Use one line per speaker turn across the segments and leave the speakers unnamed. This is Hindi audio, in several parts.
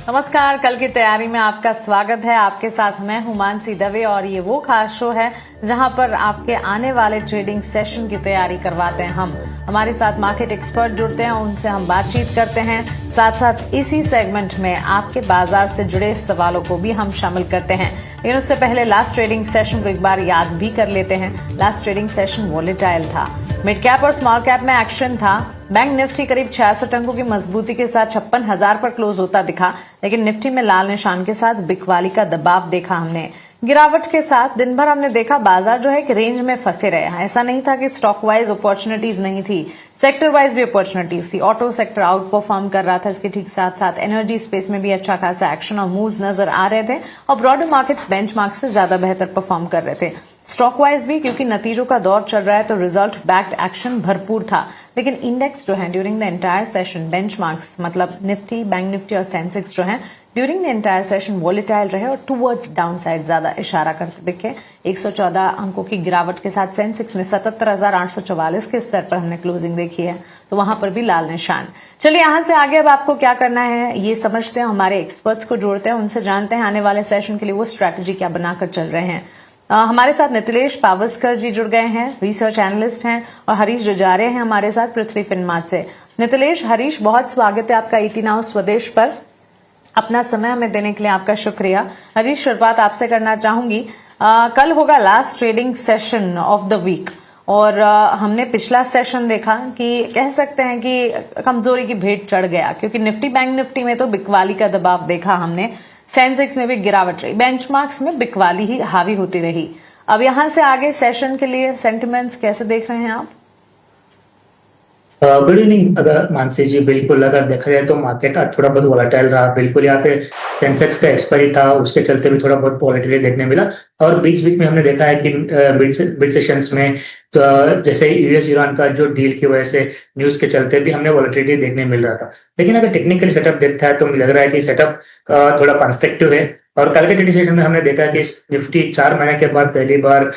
नमस्कार, कल की तैयारी में आपका स्वागत है। आपके साथ मैं हूं मानसी दवे और ये वो खास शो है जहां पर आपके आने वाले ट्रेडिंग सेशन की तैयारी करवाते हैं हम। हमारे साथ मार्केट एक्सपर्ट जुड़ते हैं, उनसे हम बातचीत करते हैं। साथ साथ इसी सेगमेंट में आपके बाजार से जुड़े सवालों को भी हम शामिल करते हैं। लेकिन उससे पहले लास्ट ट्रेडिंग सेशन को एक बार याद भी कर लेते हैं। लास्ट ट्रेडिंग सेशन वोलेटाइल था। मिड कैप और स्मॉल कैप में एक्शन था। बैंक निफ्टी करीब 66 अंकों की मजबूती के साथ 56,000 पर क्लोज होता दिखा, लेकिन निफ्टी में लाल निशान के साथ बिकवाली का दबाव देखा हमने। गिरावट के साथ दिन भर हमने देखा बाजार जो है एक रेंज में फंसे रहे। ऐसा नहीं था कि स्टॉक वाइज अपॉर्चुनिटीज नहीं थी, सेक्टर वाइज भी अपॉर्चुनिटीज थी। ऑटो सेक्टर आउट परफॉर्म कर रहा था, इसके ठीक साथ साथ एनर्जी स्पेस में भी अच्छा खासा एक्शन और मूव्स नजर आ रहे थे और ब्रॉडर मार्केट्स बेंचमार्क से ज्यादा बेहतर परफॉर्म कर रहे थे। स्टॉक वाइज भी क्योंकि नतीजों का दौर चल रहा है तो रिजल्ट बैक्ड एक्शन भरपूर था। लेकिन इंडेक्स जो है during the entire session benchmarks मतलब निफ्टी, बैंक निफ्टी और सेंसेक्स जो है during the entire session volatile रहे और टूवर्ड्स डाउन साइड ज्यादा इशारा करते दिखे। 114 अंकों की गिरावट के साथ सेंसेक्स में 77,844 के स्तर पर हमने क्लोजिंग देखी है, तो वहां पर भी लाल निशान। चलिए यहां से आगे अब आपको क्या करना है ये समझते हैं, हमारे एक्सपर्ट्स को जोड़ते हैं, उनसे जानते हैं आने वाले सेशन के लिए वो स्ट्रैटेजी क्या बनाकर चल रहे हैं। हमारे साथ नितिलेश पावस्कर जी जुड़ गए हैं, रिसर्च एनालिस्ट हैं, और हरीश जुजारे हैं हमारे साथ पृथ्वी फिनमार्ट से। नितिलेश, हरीश, बहुत स्वागत है आपका ईटी नाउ स्वदेश पर। अपना समय हमें देने के लिए आपका शुक्रिया। हरीश, शुरुआत आपसे करना चाहूंगी। कल होगा last trading session of the week और हमने पिछला सेशन देखा कि कह सकते हैं कि कमजोरी की भेंट चढ़ गया, क्योंकि निफ्टी बैंक निफ्टी में तो बिकवाली का दबाव देखा हमने, सेंसेक्स में भी गिरावट रही, बेंचमार्क्स में बिकवाली ही हावी होती रही। अब यहां से आगे सेशन के लिए सेंटिमेंट्स कैसे देख रहे हैं आप?
Good evening. अगर मानसी जी, बिल्कुल अगर देखा जाए तो मार्केट आज थोड़ा बहुत वोलेटाइल रहा। बिल्कुल यहाँ पे सेंसेक्स का एक्सपायरी था, उसके चलते भी थोड़ा बहुत वोलेटिलिटी देखने मिला। और बीच बीच में हमने देखा है कि मिड सेशंस में जैसे यूएस ईरान का जो डील की वजह से न्यूज के चलते भी हमने वोलेटिलिटी देखने मिल रहा था। लेकिन अगर टेक्निकली सेटअप देखता है तो मुझे लग रहा है कि सेटअप थोड़ा कंस्ट्रक्टिव है। और कल के ट्रेडिंग सेशन में हमने देखा कि निफ्टी 4 महीने के बाद पहली बार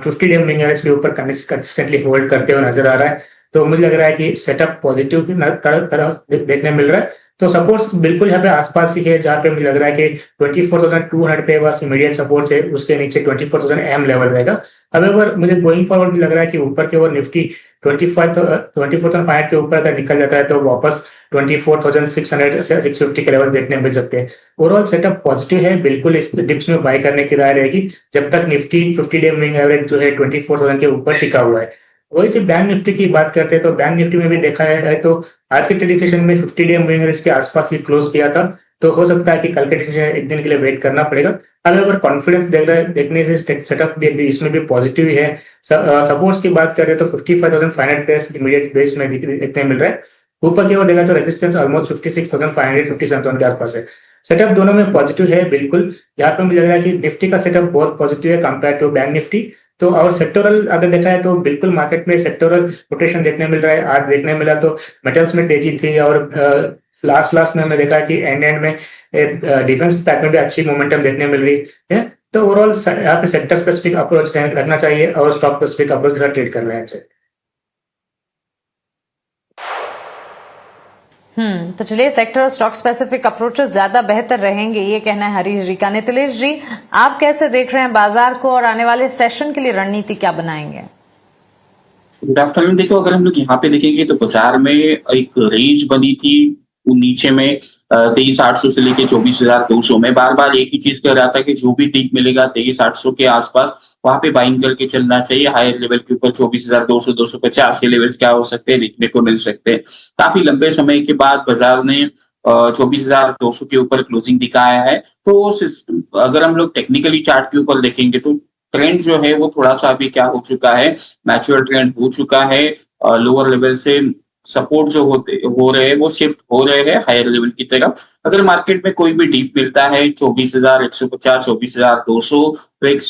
50 डे मूविंग एवरेज के ऊपर कंसिस्टेंटली होल्ड करते हुए नजर आ रहा है। तो मुझे लग रहा है कि सेटअप पॉजिटिव की तरह देखने मिल रहा है। तो सपोर्ट्स बिल्कुल यहाँ पे आसपास ही है, जहाँ पे मुझे लग रहा है कि 24,200 पे बस इमीडिएट सपोर्ट है, उसके नीचे 24,000 एम लेवल रहेगा। अगर मुझे गोइंग फॉरवर्ड भी लग रहा है कि ऊपर की ओर निफ्टी 24,500 के ऊपर अगर निकल जाता है तो वापस 24,600 से 650 के लेवल देखने मिल सकते हैं। ओवरऑल सेटअप पॉजिटिव है। बिल्कुल इस डिप्स में बाय करने की राय रहेगी जब तक निफ्टी 50 डे मूविंग एवरेज जो है 24,000 के ऊपर टिका हुआ है। वही जब बैंक निफ्टी की बात करते हैं तो बैंक निफ्टी में भी देखा है तो आज के ट्रेडिंग सेशन में 50 डे मूविंग एवरेज के आसपास ही क्लोज किया था। तो हो सकता है कि कल के ट्रेडिंग एक दिन के लिए वेट करना पड़ेगा। अगर कॉन्फिडेंस देखने से सेटअप भी इसमें भी पॉजिटिव ही है। सपोर्ट्स की बात करें तो 55,500 पे इमीडिएट बेस में देखने मिल रहा है। ऊपर की ओर देखा तो रेजिस्टेंस ऑलमोस्ट 56,500 57 के आसपास है। सेटअप दोनों में पॉजिटिव है बिल्कुल। यहाँ पे मुझे लग रहा है कि निफ्टी का सेटअप बहुत पॉजिटिव है कंपेयर टू बैंक निफ्टी। तो और सेक्टोरल अगर देखा है तो बिल्कुल मार्केट में सेक्टोरल रोटेशन देखने मिल रहा है। आज देखने मिला तो मेटल्स में तेजी थी और लास्ट में हमने देखा कि एंड में डिफेंस पैक में भी अच्छी मोमेंटम देखने मिल रही है। तो ओवरऑल यहाँ पे सेक्टर स्पेसिफिक अप्रोच रखना चाहिए और स्टॉक स्पेसिफिक अप्रोच के साथ ट्रेड करना चाहिए।
तो चलिए सेक्टर और स्टॉक स्पेसिफिक अप्रोचेस ज्यादा बेहतर रहेंगे, ये कहना है हरीश जी का। नितिलेश जी, आप कैसे देख रहे हैं बाजार को और आने वाले सेशन के लिए रणनीति क्या बनाएंगे?
Good afternoon. देखो, अगर हम लोग यहाँ पे देखेंगे तो बाजार में एक रेंज बनी थी नीचे में 23,800 से लेके 24,200 में। बार बार एक ही चीज कह रहा था कि जो भी टिक मिलेगा 23,800 के आसपास वहां पे बाइंग करके चलना चाहिए। हायर लेवल के ऊपर 24,200 250 के लेवल्स क्या हो सकते हैं, देखने को मिल सकते हैं। काफी लंबे समय के बाद बाजार ने 24,200 के ऊपर क्लोजिंग दिखाया है। तो अगर हम लोग टेक्निकली चार्ट के ऊपर देखेंगे तो ट्रेंड जो है वो थोड़ा सा अभी क्या हो चुका है, मैच्योर ट्रेंड हो चुका है। लोअर लेवल से सपोर्ट जो हो रहे हैं वो शिफ्ट हो रहे हैं हायर लेवल की तरफ। अगर मार्केट में कोई भी डीप मिलता है 24,150 24,200 तो एक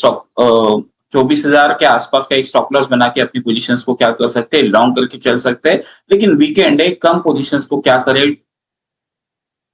24,000 के आसपास का एक स्टॉप लॉस बना के अपनी पोजीशंस को क्या कर सकते हैं, लॉन्ग करके चल सकते हैं। लेकिन वीकेंड है, कम पोजीशंस को क्या करें,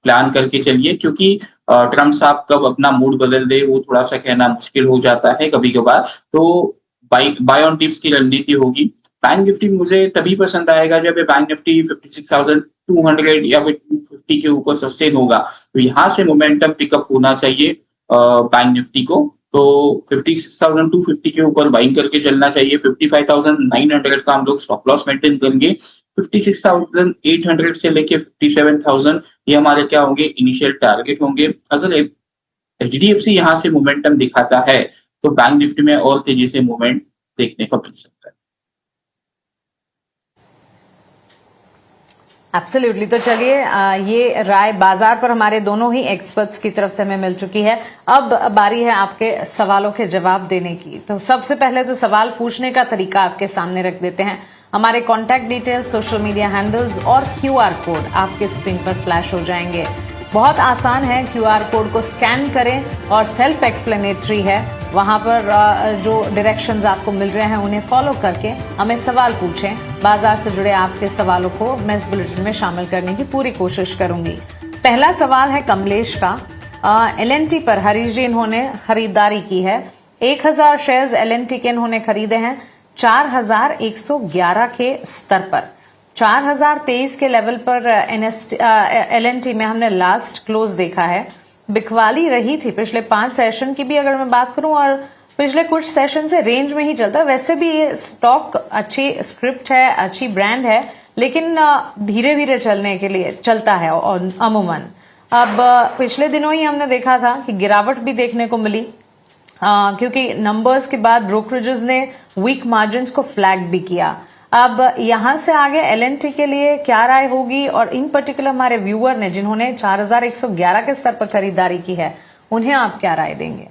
प्लान करके चलिए, क्योंकि ट्रम्प साहब कब अपना मूड बदल दे वो थोड़ा सा कहना मुश्किल हो जाता है कभी कभार। तो बाय ऑन टिप्स की रणनीति होगी बैंक निफ्टी मुझे तभी पसंद आएगा जब ये बैंक निफ्टी 56,200 या फिर 250 के ऊपर सस्टेन होगा। तो यहाँ से मोमेंटम पिकअप होना चाहिए बैंक निफ्टी को। तो 56,250 के ऊपर बाइंग करके चलना चाहिए। 55,900 का हम लोग स्टॉप लॉस मेंटेन करेंगे। 56,800 से लेके 57,000 ये हमारे क्या होंगे, इनिशियल टारगेट होंगे। अगर एचडीएफसी यहाँ से मोमेंटम दिखाता है तो बैंक निफ्टी में और तेजी से मूवमेंट देखने को मिल सकता है।
एब्सोल्युटली। तो चलिए ये राय बाजार पर हमारे दोनों ही एक्सपर्ट्स की तरफ से हमें मिल चुकी है। अब बारी है आपके सवालों के जवाब देने की। तो सबसे पहले तो सवाल पूछने का तरीका आपके सामने रख देते हैं। हमारे contact details, social media handles और क्यूआर कोड आपके स्क्रीन पर फ्लैश हो जाएंगे। बहुत आसान है, क्यूआर कोड को स्कैन करें और सेल्फ एक्सप्लेनेटरी है। वहां पर जो डायरेक्शंस आपको मिल रहे हैं उन्हें फॉलो करके हमें सवाल पूछें। बाजार से जुड़े आपके सवालों को मैं इस बुलेटिन में शामिल करने की पूरी कोशिश करूंगी। पहला सवाल है कमलेश का। एलएनटी पर हरीश जी इन्होंने खरीदारी की है। 1000 शेयर्स एलएनटी के इन्होंने खरीदे हैं 4111 के स्तर पर। 4023 के लेवल पर एलएनटी में हमने लास्ट क्लोज देखा है। बिकवाली रही थी पिछले 5 सेशन की भी अगर मैं बात करूं, और पिछले कुछ सेशन से रेंज में ही चलता है। वैसे भी ये स्टॉक अच्छी स्क्रिप्ट है, अच्छी ब्रांड है, लेकिन धीरे धीरे चलने के लिए चलता है और अमूमन। अब पिछले दिनों ही हमने देखा था कि गिरावट भी देखने को मिली, क्योंकि नंबर्स के बाद ब्रोकरेजेस ने वीक मार्जिन्स को फ्लैग भी किया। अब यहां से आगे एलएनटी के लिए क्या राय होगी, और इन पर्टिकुलर हमारे व्यूअर ने जिन्होंने 4111 के स्तर पर खरीदारी की है, उन्हें आप क्या राय देंगे?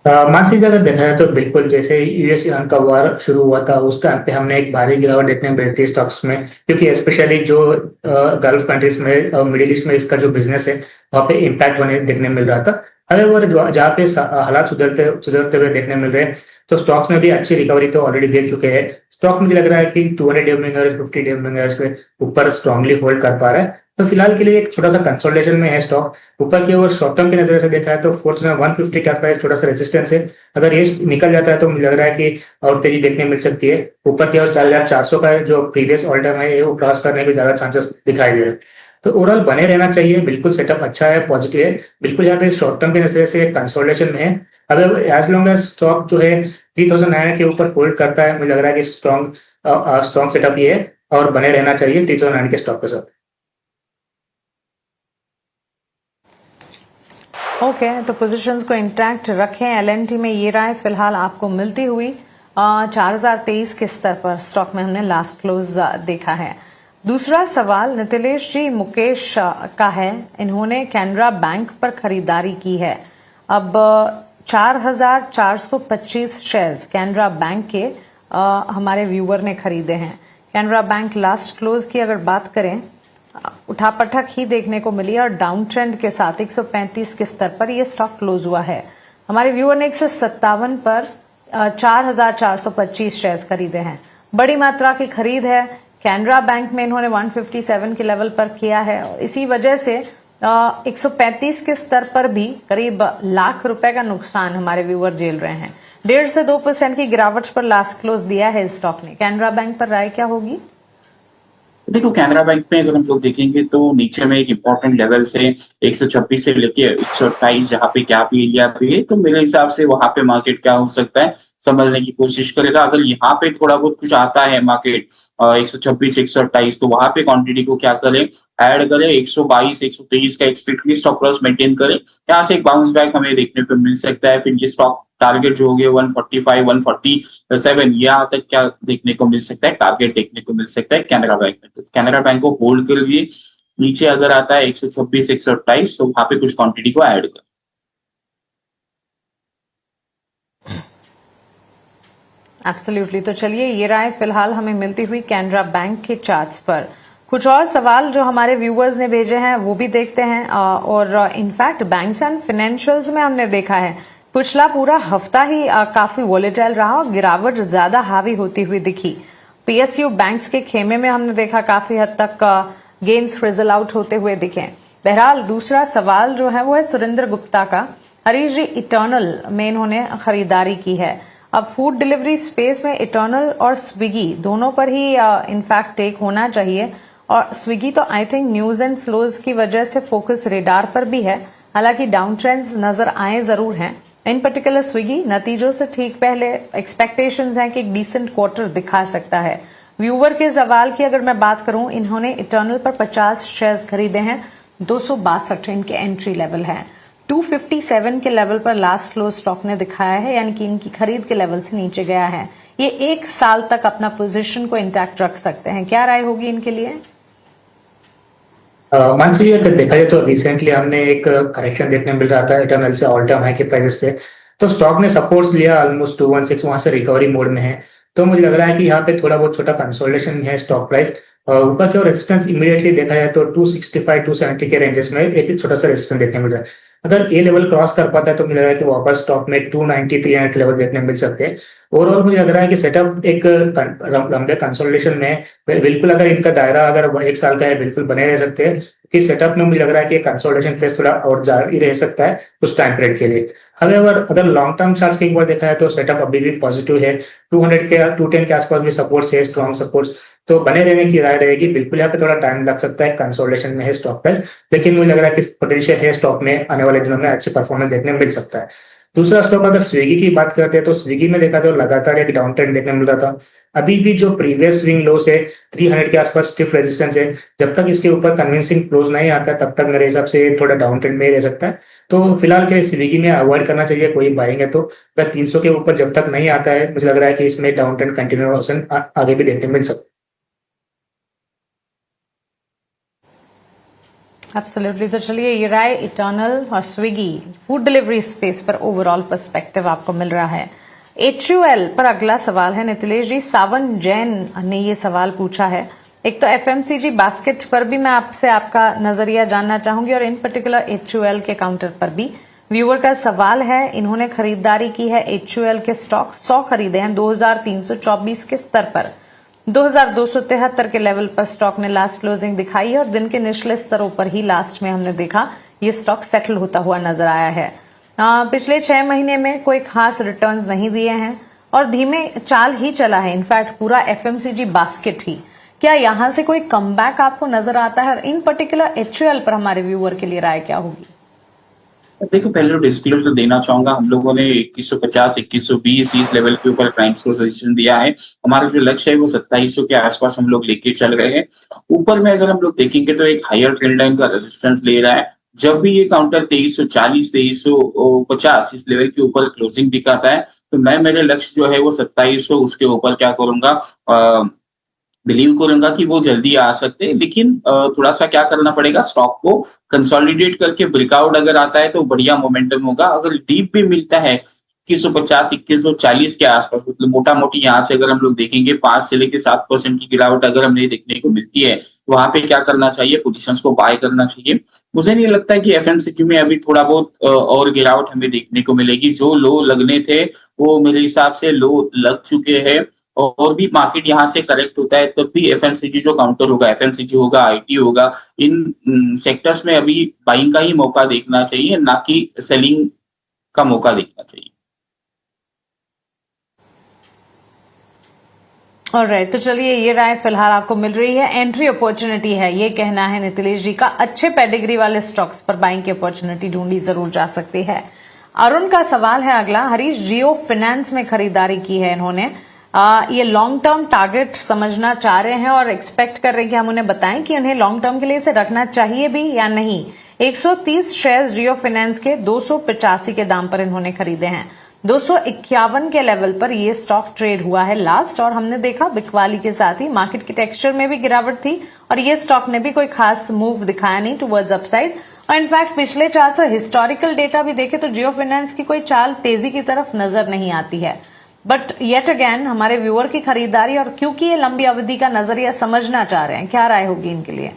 मानसिक अगर देखा है तो बिल्कुल जैसे यूएस ईरान का वार शुरू हुआ था उस टाइम पे हमने एक भारी गिरावट देखने को मिली थी स्टॉक्स में, क्योंकि स्पेशली जो गल्फ कंट्रीज में, मिडिल ईस्ट में इसका जो बिजनेस है वहां पे इम्पैक्ट देखने मिल रहा था। अगर जहाँ पे हालात सुधरते हुए देखने मिल रहे हैं तो स्टॉक्स में भी अच्छी रिकवरी तो ऑलरेडी देख चुके हैं। स्टॉक मुझे लग रहा है कि 200 day moving average, 50 day moving average के ऊपर स्ट्रांगली होल्ड कर पा रहा है। तो फिलहाल के लिए एक छोटा सा कंसोलिडेशन में है स्टॉक। ऊपर की ओर शॉर्ट टर्म की नजर से देखा है तो 4150 के आसपास छोटा सा रेजिस्टेंस है। अगर ये निकल जाता है तो मुझे लग रहा है कि और तेजी देखने मिल सकती है। ऊपर की ओर 4400 का जो प्रीवियस ऑल टाइम है वो क्रॉस करने के ज्यादा चांसेस दिखाई दे रहे हैं। तो ओवरऑल बने रहना चाहिए। बिल्कुल सेटअप अच्छा है, पॉजिटिव है। बिल्कुल यहाँ पे शॉर्ट टर्म की नजर से कंसोलिडेशन में है। अब एज लॉन्ग एज स्टॉक जो है 3900 के ऊपर होल्ड करता है, मुझे लग रहा है कि स्ट्रॉन्ग सेटअप ये है और बने रहना चाहिए 3900 के स्टॉक के साथ।
ओके, तो पोजीशंस को इंटैक्ट रखें। एलएनटी में ये राय फिलहाल आपको मिलती हुई 4023 के स्तर पर स्टॉक में हमने लास्ट क्लोज देखा है। दूसरा सवाल नितिलेश जी मुकेश का है। इन्होंने कैनरा बैंक पर खरीदारी की है। अब 4425 शेयर्स कैनरा बैंक के हमारे व्यूअर ने खरीदे हैं। कैनरा बैंक लास्ट क्लोज की अगर बात करें, उठापटक ही देखने को मिली और डाउन ट्रेंड के साथ 135 के स्तर पर यह स्टॉक क्लोज हुआ है। हमारे व्यूअर ने 157 पर 4425 शेयर्स खरीदे हैं। बड़ी मात्रा की खरीद है। कैनरा बैंक में इन्होंने 157 के लेवल पर किया है। इसी वजह से 135 के स्तर पर भी करीब लाख रुपए का नुकसान हमारे व्यूअर झेल रहे हैं। 1.5 से 2% की गिरावट पर लास्ट क्लोज दिया है इस स्टॉक ने। कैनरा बैंक पर राय क्या होगी?
देखो, कैनरा बैंक में अगर हम लोग देखेंगे तो नीचे में एक इंपॉर्टेंट लेवल से 126 से लेके 128 जहाँ पे गैप एरिया पे है, तो मेरे हिसाब से वहां पे मार्केट क्या हो सकता है, संभलने की कोशिश करेगा। अगर यहाँ पे थोड़ा बहुत कुछ आता है मार्केट 126 128, तो वहां पे क्वांटिटी को क्या करें, ऐड करें। 122 123 का एक स्ट्रिक्टली स्टॉप लॉस मेंटेन करें। यहाँ से एक बाउंस बैक हमें देखने को मिल सकता है। फिर ये स्टॉक टारगेट जो हो गया 145 147 यहाँ तक क्या देखने को मिल सकता है, टारगेट देखने को मिल सकता है कैनरा बैंक में। तो कैनरा बैंक को होल्ड कर लिए। नीचे अगर आता है 126 128, तो वहां पे कुछ क्वांटिटी को ऐड कर।
एब्सोल्युटली। तो चलिए ये राय फिलहाल हमें मिलती हुई कैनरा बैंक के चार्ट्स पर। कुछ और सवाल जो हमारे व्यूअर्स ने भेजे हैं वो भी देखते हैं। और इनफैक्ट बैंक्स एंड फाइनेंशियल्स में हमने देखा है पिछला पूरा हफ्ता ही काफी वॉलेटाइल रहा और गिरावट ज्यादा हावी होती हुई दिखी। पीएसयू बैंक्स के खेमे में हमने देखा काफी हद तक गेन्स फ्रिजल आउट होते हुए दिखे। बहरहाल दूसरा सवाल जो है वो है सुरेंद्र गुप्ता का। हरीश जी इटर्नल में इन्होंने खरीदारी की है। अब फूड डिलीवरी स्पेस में इटर्नल और स्विगी दोनों पर ही इनफैक्ट टेक होना चाहिए, और स्विगी तो I think news and flows की वजह से फोकस रेडार पर भी है, हालांकि डाउन ट्रेंड्स नजर आए जरूर हैं। इन पर्टिकुलर स्विगी नतीजों से ठीक पहले एक्सपेक्टेशंस हैं कि एक डिसेंट क्वार्टर दिखा सकता है। व्यूवर के सवाल की अगर मैं बात करूं, इन्होंने इटर्नल पर 50 शेयर्स खरीदे हैं, 262 इनके एंट्री लेवल है, 257 के लेवल पर लास्ट क्लोज स्टॉक ने दिखाया है, यानी कि इनकी खरीद के लेवल से नीचे गया है। ये 1 साल तक अपना पोजीशन को इंटैक्ट रख सकते हैं, क्या राय होगी इनके लिए?
मानसी, अगर देखा जाए तो रिसेंटली हमने एक करेक्शन देखने मिल रहा था इटर्नल से ऑल टाइम हाई के प्राइस से, तो स्टॉक ने सपोर्ट्स लिया ऑलमोस्ट 216, वहां से रिकवरी मोड में है। तो मुझे लग रहा है कि यहाँ पे थोड़ा बहुत छोटा कंसोलिडेशन है स्टॉक प्राइस। ऊपर की ओर रेजिस्टेंस इमीडिएटली देखा जाए तो 265 270 के रेंजेस में एक छोटा सा रेजिस्टेंस देखने मिल रहा है। अगर ये लेवल क्रॉस कर पाता है तो मुझे लग रहा है कि वापस स्टॉक में 290 300 लेवल देखने मिल सकते हैं। ओवरऑल मुझे लग रहा है कि सेटअप एक लंबे कंसोलिडेशन में बिल्कुल, अगर इनका दायरा अगर 1 साल का है, बिल्कुल बने रह सकते हैं कि सेटअप में मुझे लग रहा है कि कंसोलिडेशन फेज थोड़ा और जारी रह सकता है उस टाइम पीरियड के लिए। हाउएवर अगर लॉन्ग टर्म चार्ट की एक बार देखा है तो सेटअप अभी भी पॉजिटिव है, 200 के 210 के आसपास भी सपोर्ट है, स्ट्रॉन्ग सपोर्ट, तो बने रहने की राय रहेगी। बिल्कुल यहाँ पे थोड़ा टाइम लग सकता है, कंसोलिडेशन में है स्टॉक प्राइस, लेकिन मुझे लग रहा है कि पोटेंशियल है स्टॉक में आने वाले दिनों में अच्छी परफॉर्मेंस देखने मिल सकता है। दूसरा स्टॉक अगर स्विगी की बात करते हैं तो स्विगी में देखा तो लगातार एक डाउन ट्रेंड देखने मिल रहा था। अभी भी जो प्रीवियस स्विंग लो से 300 के आसपास स्टिफ रेजिस्टेंस है, जब तक इसके ऊपर कन्विंसिंग क्लोज नहीं आता तब तक मेरे हिसाब से थोड़ा डाउन ट्रेंड में ही रह सकता है। तो फिलहाल के स्विगी में अवॉइड करना चाहिए, कोई बाइंग है तो अगर 300 के ऊपर जब तक नहीं आता है, मुझे लग रहा है कि इसमें डाउन ट्रेंड कंटिन्यूएशन आगे भी देखने मिल सकता है।
एब्सोल्युटली। तो चलिए, ये राय इटर्नल और स्विगी फूड डिलीवरी स्पेस पर ओवरऑल पर्सपेक्टिव आपको मिल रहा है। HUL पर अगला सवाल है नितिलेश जी, सावन जैन ने ये सवाल पूछा है। एक तो FMCG बास्केट पर भी मैं आपसे आपका नजरिया जानना चाहूंगी, और इन पर्टिकुलर HUL के काउंटर पर भी व्यूअर का सवाल है। इन्होंने खरीदारी की है HUL के स्टॉक 100 खरीदे हैं 2324 के स्तर पर, 2273 के लेवल पर स्टॉक ने लास्ट क्लोजिंग दिखाई है, और दिन के निचले स्तरों पर ही लास्ट में हमने देखा ये स्टॉक सेटल होता हुआ नजर आया है। पिछले 6 महीने में कोई खास रिटर्न्स नहीं दिए हैं और धीमे चाल ही चला है, इनफैक्ट पूरा FMCG बास्केट ही। क्या यहां से कोई कमबैक आपको नजर आता है, और इन पर्टिकुलर HUL पर हमारे व्यूअर के लिए राय क्या होगी?
देखो, पहले तो डिस्क्लोजर देना चाहूंगा, हम लोगों ने 2150 2120 इस लेवल के ऊपर क्लाइंट्स को सजेशन दिया है। हमारा जो लक्ष्य है वो 2700 के आसपास हम लोग लेके चल रहे हैं। ऊपर में अगर हम लोग देखेंगे तो एक हायर ट्रेंड लाइन का रेजिस्टेंस ले रहा है। जब भी ये काउंटर 2340 2350 इस लेवल के ऊपर क्लोजिंग दिखाता है, तो मैं मेरे लक्ष्य जो है वो 2700 उसके ऊपर क्या करूंगा, बिलीव करूंगा कि वो जल्दी आ सकते हैं। लेकिन थोड़ा सा क्या करना पड़ेगा, स्टॉक को कंसोलिडेट करके ब्रेकआउट अगर आता है तो बढ़िया मोमेंटम होगा। अगर डीप भी मिलता है 2150 2140 के आसपास, मतलब मोटा मोटी यहाँ से अगर हम लोग देखेंगे 5 से लेकर 7% की गिरावट अगर हमें देखने को मिलती है, वहां पे क्या करना चाहिए, पोजीशंस को बाय करना चाहिए। मुझे नहीं लगता है कि FMCG में अभी थोड़ा बहुत और गिरावट हमें देखने को मिलेगी। जो लो लगने थे वो मेरे हिसाब से लो लग चुके हैं, और भी मार्केट यहाँ से करेक्ट होता है तब भी FMCG जो काउंटर होगा, FMCG होगा, IT होगा, इन सेक्टर्स में अभी बाइंग का ही मौका देखना चाहिए, ना कि सेलिंग का मौका देखना चाहिए।
ऑलराइट, तो चलिए, ये राय फिलहाल आपको मिल रही है, एंट्री अपॉर्चुनिटी है, ये कहना है नितिलेश जी का। अच्छे पेडिग्री वाले स्टॉक्स पर बाइंग की अपॉर्चुनिटी ढूंढी जरूर जा सकती है। अरुण का सवाल है अगला, हरीश, जियो फाइनेंस में खरीदारी की है इन्होंने, ये लॉन्ग टर्म टारगेट समझना चाह रहे हैं और एक्सपेक्ट कर रहे हैं कि हम उन्हें बताएं कि उन्हें लॉन्ग टर्म के लिए इसे रखना चाहिए भी या नहीं। 130 शेयर्स जियो फाइनेंस के 285 के दाम पर इन्होंने खरीदे हैं। 251 के लेवल पर ये स्टॉक ट्रेड हुआ है लास्ट, और हमने देखा बिकवाली के साथ ही मार्केट के टेक्सचर में भी गिरावट थी, और ये स्टॉक ने भी कोई खास मूव दिखाया नहीं टुवर्ड्स अपसाइड। और इनफैक्ट पिछले चार्ट से हिस्टोरिकल डेटा भी देखे तो जियो फाइनेंस की कोई चाल तेजी की तरफ नजर नहीं आती है। बट येट अगेन हमारे व्यूअर की खरीदारी, और क्योंकि ये लंबी अवधि का नजरिया समझना चाह रहे हैं, क्या राय होगी इनके लिए?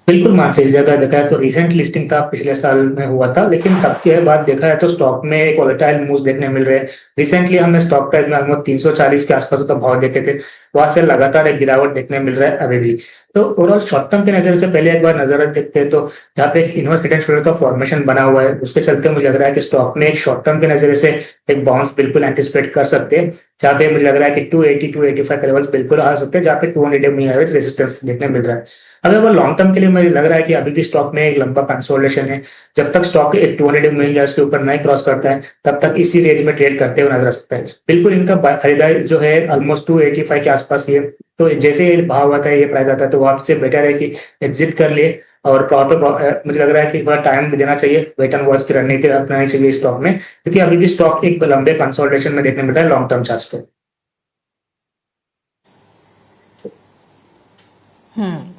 बिल्कुल मानसी, जगह देखा है तो रिसेंट लिस्टिंग था पिछले साल में हुआ था, लेकिन तब के बाद देखा है तो स्टॉक में एक वोलेटाइल मूव्स देखने मिल रहे हैं। रिसेंटली हमने स्टॉक प्राइस में ऑलमोस्ट 340 के आसपास का भाव देखे थे, वहां से लगातार एक गिरावट देखने मिल रहा है अभी भी। तो ओवरऑल शॉर्ट टर्म के नजर से पहले एक बार नजर देखते हैं तो यहाँ पे एक इनवर्स हेड एंड शोल्डर का फॉर्मेशन बना हुआ है, उसके चलते मुझे लग रहा है कि स्टॉक में एक शॉर्ट टर्म के नजर से एक बाउंस बिल्कुल एंटिसिपेट कर सकते हैं, जहाँ पे मुझे लग रहा है कि 280 285 के लेवल्स बिल्कुल आ सकते हैं, जहाँ पे 200 मूविंग एवरेज रेजिस्टेंस देखने मिल रहा है। अगर लॉन्ग टर्म के लिए मुझे लग रहा है कि अभी भी स्टॉक में एक लंबा कंसोलिडेशन है, जब तक स्टॉक एक 200 मूविंग एवरेज के ऊपर नहीं क्रॉस करता है तब तक इसी रेंज में ट्रेड करते हुए नजर आ सकता है। बिल्कुल इनका खरीदारी जो है ऑलमोस्ट 285 के आसपास ही है, तो जैसे ये भाव आता है, ये प्राइस आता है, तो वहां से बेटर है कि एग्जिट कर लिए और प्रॉपर मुझे लग रहा है कि थोड़ा टाइम देना चाहिए, वेट एंड वॉच की रणनीति अपनानी चाहिए स्टॉक में, क्योंकि अभी भी स्टॉक एक लंबे कंसोलिडेशन में देखने मिलता है लॉन्ग टर्म चार्ट पे।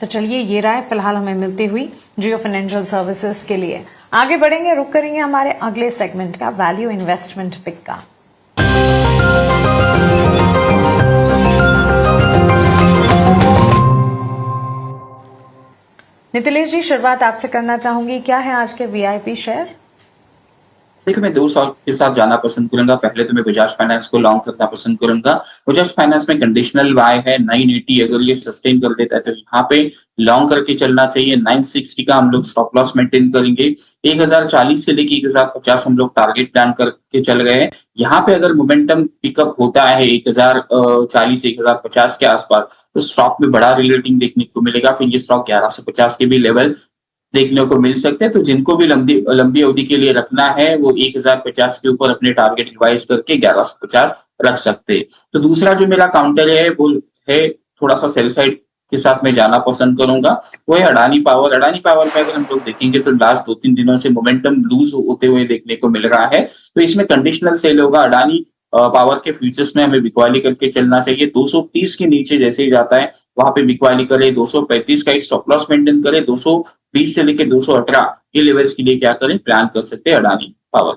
तो चलिए ये राय फिलहाल हमें मिलती हुई जियो फाइनेंशियल सर्विसेज के लिए। आगे बढ़ेंगे, रुक करेंगे हमारे अगले सेगमेंट का, वैल्यू इन्वेस्टमेंट पिक का। नितिलेश जी, शुरुआत आपसे करना चाहूंगी, क्या है आज के वीआईपी शेयर?
देखिए, मैं 2 स्टॉक के साथ जाना पसंद करूंगा। पहले तो मैं बजाज फाइनेंस को लॉन्ग करना पसंद करूंगा। बजाज फाइनेंस में कंडीशनल बाय है 980, अगर ये सस्टेन कर देता है तो यहाँ पे लॉन्ग करके चलना चाहिए। 960 का हम लोग स्टॉप लॉस मेंटेन करेंगे। 1040 से लेके 1050 हम लोग टारगेट प्लान करके चल गए हैं। यहाँ पे अगर मोमेंटम पिकअप होता है 1040 1050 के आसपास, तो स्टॉक में बड़ा रिलेटिंग देखने को मिलेगा। फिर ये स्टॉक 1150 के भी लेवल देखने को मिल सकते हैं। तो जिनको भी लंबी अवधि के लिए रखना है वो 1050 के ऊपर अपने टारगेट रिवाइज करके 1150 रख सकते हैं। तो दूसरा जो मेरा काउंटर है वो है थोड़ा सा सेल साइड के साथ में जाना पसंद करूंगा, वो है अडानी पावर। अडानी पावर में अगर हम लोग देखेंगे तो लास्ट 2-3 दिनों से मोमेंटम लूज होते हुए देखने को मिल रहा है, तो इसमें कंडीशनल सेल होगा। अडानी पावर के फ्यूचर्स में हमें बिकवाली करके चलना चाहिए। 230 के नीचे जैसे ही जाता है वहां पे बिकवाली करे, 235 का एक स्टॉप लॉस मेंटेन करे, 220 से लेकर 218 ये लेवल्स के लिए क्या करें, प्लान कर सकते हैं अडानी पावर।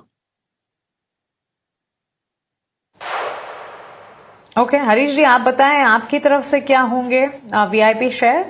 ओके, हरीश जी आप बताएं आपकी तरफ से क्या होंगे वीआईपी शेयर?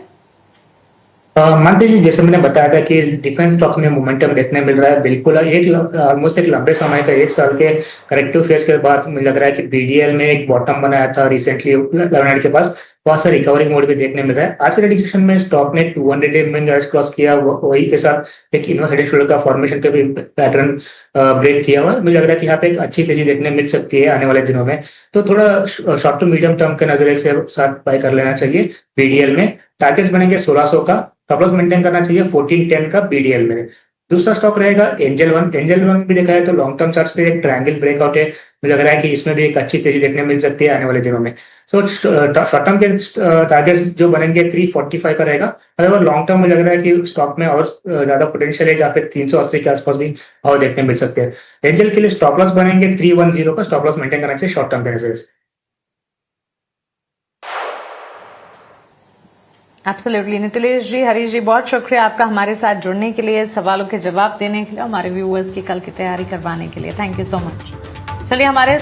मान लीजिए जैसे मैंने बताया था कि डिफेंस स्टॉक्स में मोमेंटम देखने मिल रहा है, बिल्कुल ऑलमोस्ट एक लंबे समय का 1 साल के करेक्टिव फेज के बाद मुझे लग रहा है कि बीडीएल में एक बॉटम बनाया था रिसेंटली 1100 के पास, बहुत सा रिकवरी मोड भी देखने मिल रहा है। आज के ट्रेडिंग सेशन में स्टॉक ने 200 मूविंग एवरेज क्रॉस किया, वही के साथ एक इनवर्स हेड एंड शोल्डर का फॉर्मेशन का भी पैटर्न ब्रेक किया हुआ। मुझे लग रहा है कि यहाँ पे एक अच्छी तेजी देखने मिल सकती है आने वाले दिनों में, तो थोड़ा शॉर्ट टू मीडियम टर्म के नजरिए से साथ बाय कर लेना चाहिए। बीडीएल में टारगेट्स बनेंगे 1600 का, स्टॉप लॉस मेंटेन करना चाहिए 1410 का बीडीएल में। दूसरा स्टॉक रहेगा एंजल वन भी देखा है तो लॉन्ग टर्म चार्ट्स पे एक ट्रायंगल ब्रेकआउट है, मुझे लग रहा है कि इसमें भी एक अच्छी तेजी देखने मिल सकती है आने वाले दिनों में। सो शॉर्ट टर्म के टारगेट्स जो बनेंगे 345 का रहेगा। अगर लॉन्ग टर्म मुझे लग रहा है कि स्टॉक में और ज्यादा पोटेंशियल है, जहाँ पे 380 के आसपास भी और देखने मिल सकते हैं। एंजल के लिए स्टॉप लॉस बनेंगे 310 का, स्टॉप लॉस मेंटेन करना चाहिए शॉर्ट टर्म के नजर से।
एब्सोल्युटली नितिलेश जी, हरीश जी, बहुत शुक्रिया आपका हमारे साथ जुड़ने के लिए, सवालों के जवाब देने के लिए, हमारे व्यूअर्स की कल की तैयारी करवाने के लिए। Thank you so much. चलिए हमारे